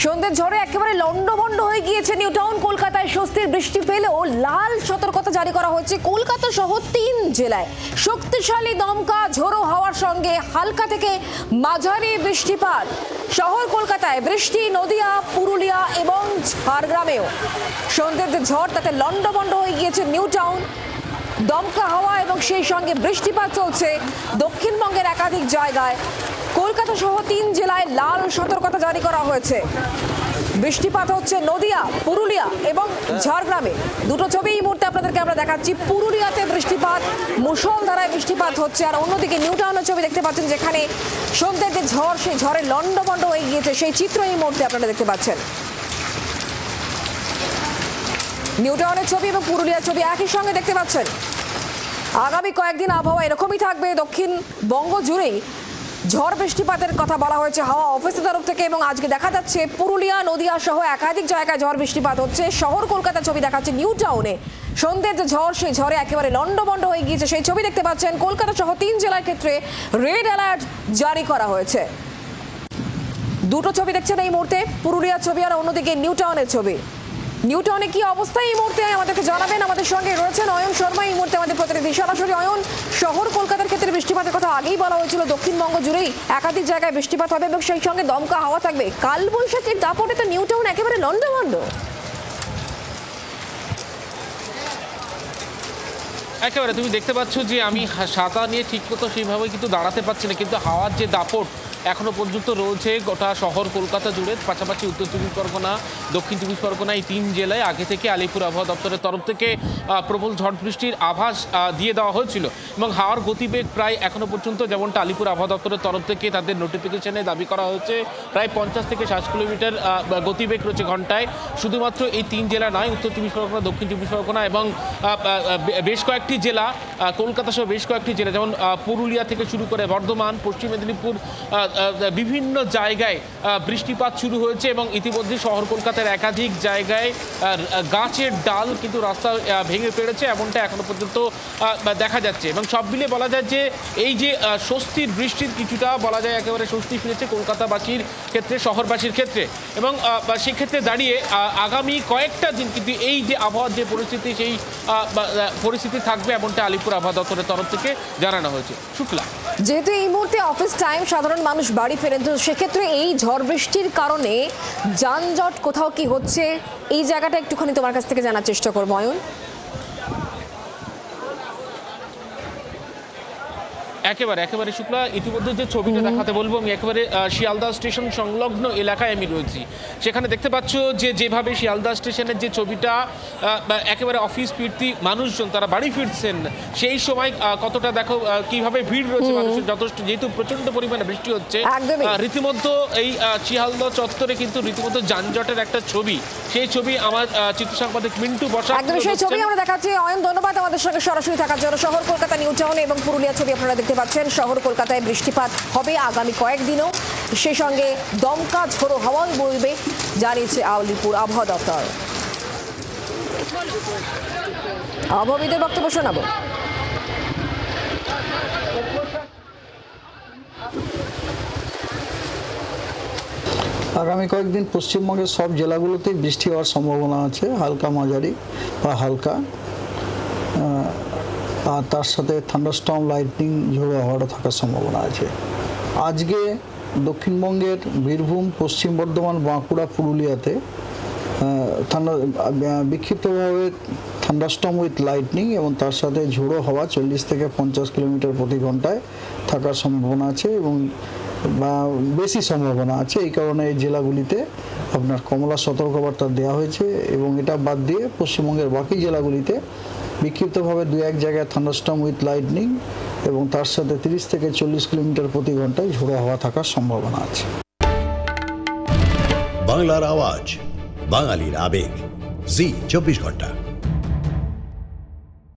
সন্ধ্যের ঝড়ে একেবারে লন্ডভন্ড হয়ে গিয়েছে নিউ টাউন। কলকাতায় স্বস্তির বৃষ্টি পেলেও লাল সতর্কতা জারি করা হয়েছে কলকাতা সহ 3 জেলায়। শক্তিশালী দমকা ঝোড়ো হাওয়ার সঙ্গে হালকা থেকে মাঝারি বৃষ্টিপাত। শহর কলকাতায় বৃষ্টি নদিয়া, পুরুলিয়া এবং ঝাড়গ্রামেও। সন্ধ্যের যে ঝড় তাতে লন্ডভন্ড হয়ে গিয়েছে নিউ টাউন। দমকা হাওয়া এবং সেই সঙ্গে বৃষ্টিপাত চলছে দক্ষিণবঙ্গের একাধিক জায়গায়। কলকাতা সহ 3 জেলায় লাল সতর্কতা জারি করা হয়েছে। বৃষ্টিপাত হচ্ছে নদিয়া, পুরুলিয়া এবং ঝাড়গ্রামে। দুটো ছবি এই মুহূর্তে আপনাদেরকে আমরা দেখাচ্ছি। পুরুলিয়াতে বৃষ্টিপাত, মুষলধারায় বৃষ্টিপাত হচ্ছে, আর অন্যদিকে নিউ টাউনের ছবি দেখতে পাচ্ছেন, যেখানে সন্ধ্যের যে ঝড় সেই ঝড়ে লন্ডভন্ড হয়ে গিয়েছে, সেই চিত্র এই মুহূর্তে আপনারা দেখতে পাচ্ছেন। নিউ টাউনের ছবি এবং পুরুলিয়ার ছবি একই সঙ্গে দেখতে পাচ্ছেন। আগামী কয়েকদিন আবহাওয়া এরকমই থাকবে। দক্ষিণবঙ্গ জুড়েই ঝড় বৃষ্টিপাতের কথা বলা হয়েছে হাওয়া অফিসের তরফ থেকে, এবং আজকে দেখা যাচ্ছে পুরুলিয়া, নদিয়া সহ একাধিক জায়গায় ঝড় বৃষ্টিপাত হচ্ছে। শহর কলকাতার ছবি দেখাচ্ছে নিউ টাউনে। সন্ধ্যের যে ঝড় সেই ঝড়ে একেবারে লন্ডভন্ড হয়ে গিয়েছে, সেই ছবি দেখতে পাচ্ছেন। কলকাতা সহ 3 জেলার ক্ষেত্রে রেড অ্যালার্ট জারি করা হয়েছে। দুটো ছবি দেখছেন এই মুহূর্তে, পুরুলিয়ার ছবি আর অন্যদিকে নিউ টাউনের ছবি। নিউ টাউনে কি অবস্থা এই মুহূর্তে আমাদেরকে জানাবেন। আমাদের সঙ্গে রয়েছেন অয়ন শর্মা এই মুহূর্তে আমাদের প্রতিনিধি। সরাসরি অয়ন, শহর কলকাতার ক্ষেত্রে বৃষ্টিপাতের কথা আগেই বলা হয়েছিল, দক্ষিণবঙ্গ জুড়েই একাধিক জায়গায় বৃষ্টিপাত হবে এবং সেই সঙ্গে দমকা হাওয়া থাকবে। কালবৈশাখীর দাপটে তো নিউ টাউন একেবারে লন্ডভন্ড। একেবারে তুমি দেখতে পাচ্ছ যে আমি ছাতা নিয়ে ঠিক মতো সেইভাবে কিন্তু দাঁড়াতে পারছি না, কিন্তু হাওয়ার যে দাপট এখনো পর্যন্ত রয়েছে গোটা শহর কলকাতা জুড়ে। পাশাপাশি উত্তর চব্বিশ পরগনা, দক্ষিণ চব্বিশ পরগনা, এই 3 জেলায় আগে থেকে আলিপুর আবহাওয়া দপ্তরের তরফ থেকে প্রবল ঝড় বৃষ্টির আভাস দিয়ে দেওয়া হয়েছিল, এবং হাওয়ার গতিবেগ প্রায় এখনো পর্যন্ত, যেমনটা আলিপুর আবহাওয়া দপ্তরের তরফ থেকে তাদের নোটিফিকেশনে দাবি করা হয়েছে, প্রায় 50 থেকে 60 কিলোমিটার গতিবেগ রয়েছে ঘন্টায়। শুধুমাত্র এই 3 জেলা নয়, উত্তর চব্বিশ পরগনা, দক্ষিণ চব্বিশ পরগনা এবং বেশ কয়েকটি জেলা, কলকাতা সহ বেশ কয়েকটি জেলা, যেমন পুরুলিয়া থেকে শুরু করে বর্ধমান, পশ্চিম মেদিনীপুর, বিভিন্ন জায়গায় বৃষ্টিপাত শুরু হয়েছে। এবং ইতিমধ্যে শহর কলকাতার একাধিক জায়গায় গাছের ডাল কিন্তু রাস্তা ভেঙে পড়েছে, এমনটা এখনো পর্যন্ত দেখা যাচ্ছে। এবং সব মিলে বলা যায় যে এই যে স্বস্তির বৃষ্টির কিছুটা বলা যায় একেবারে স্বস্তি ফিরেছে কলকাতাবাসীর ক্ষেত্রে, শহরবাসীর ক্ষেত্রে। এবং সেক্ষেত্রে দাঁড়িয়ে আগামী কয়েকটা দিন কিন্তু এই যে আবহাওয়ার যে পরিস্থিতি, সেই পরিস্থিতি থাকবে, এমনটা আলিপুর আবহাওয়া দপ্তরের তরফ থেকে জানানো হয়েছে। শুক্লা, যেহেতু এই মুহূর্তে অফিস টাইম, সাধারণ মানুষ বাড়ি ফেরেন, তো সেক্ষেত্রে এই ঝড় বৃষ্টির কারণে যানজট কোথাও কি হচ্ছে, এই জায়গাটা একটুখানি তোমার কাছ থেকে জানার চেষ্টা করবো অয়ন। একেবারে শুক্লা, ইতিমধ্যে যে ছবিটা দেখাতে বলবো আমি, একেবারে শিয়ালদা স্টেশন সংলগ্ন এলাকায় আমি রয়েছি। সেখানে দেখতে পাচ্ছ যে যেভাবে শিয়ালদা স্টেশনের যে ছবিটা, একেবারে অফিস ফিরতি মানুষজন তারা বাড়ি ফিরছেন, সেই সময় কতটা দেখো কিভাবে ভিড় রয়েছে মানুষের, যথেষ্ট, যেহেতু প্রচন্ড পরিমাণে বৃষ্টি হচ্ছে। রীতিমতো এই শিয়ালদা চত্বরে কিন্তু রীতিমতো যানজটের একটা ছবি, সেই ছবি আমার চিত্র সাংবাদিক মিন্টু বসা, একদম সেই ছবি আমরা দেখাচ্ছি। অয়ন, ধন্যবাদ আমাদের সঙ্গে সরাসরি থাকার জন্য। শহর কলকাতা, নিউ টাউন এবং পুরুলিয়া ছবি আপনারা দেখতে পাচ্ছেন। শহর কলকাতায় বৃষ্টিপাত হবে আগামী কয়েকদিনও, সেই সঙ্গে দমকা ঝোড়ো হাওয়া বইবে জানিয়েছে আলিপুর আবহাওয়া দপ্তর। আবহাওয়াবিদের বক্তব্য শোনাবো। আগামী কয়েকদিন পশ্চিমবঙ্গের সব জেলাগুলোতেই বৃষ্টি হওয়ার সম্ভাবনা আছে, হালকা মাঝারি বা হালকা, আর তার সাথে থান্ডারস্টর্ম, লাইটনিং, ঝোড়ো হাওয়াটা থাকার সম্ভাবনা আছে। আজকে দক্ষিণবঙ্গের বীরভূম, পশ্চিম বর্ধমান, বাঁকুড়া, পুরুলিয়াতে বিক্ষিপ্তভাবে থান্ডারস্টর্ম উইথ লাইটনিং এবং তার সাথে ঝোড়ো হাওয়া 40 থেকে 50 কিলোমিটার প্রতি ঘন্টায় থাকার সম্ভাবনা আছে, এবং বা বেশি সম্ভাবনা আছে। এই কারণে এই জেলাগুলিতে আপনার কমলা সতর্কবার্তা দেওয়া হয়েছে, এবং এটা বাদ দিয়ে পশ্চিমবঙ্গের বাকি জেলাগুলিতে বিক্ষিপ্তভাবে 2-1 জায়গায় থান্ডারস্টর্ম উইথ লাইটনিং এবং তার সাথে 30 থেকে 40 কিলোমিটার প্রতি ঘন্টায় ঝোড়ো হাওয়া থাকার সম্ভাবনা আছে। বাংলার আওয়াজ, বাঙালির আবেগ, জি 24 ঘন্টা।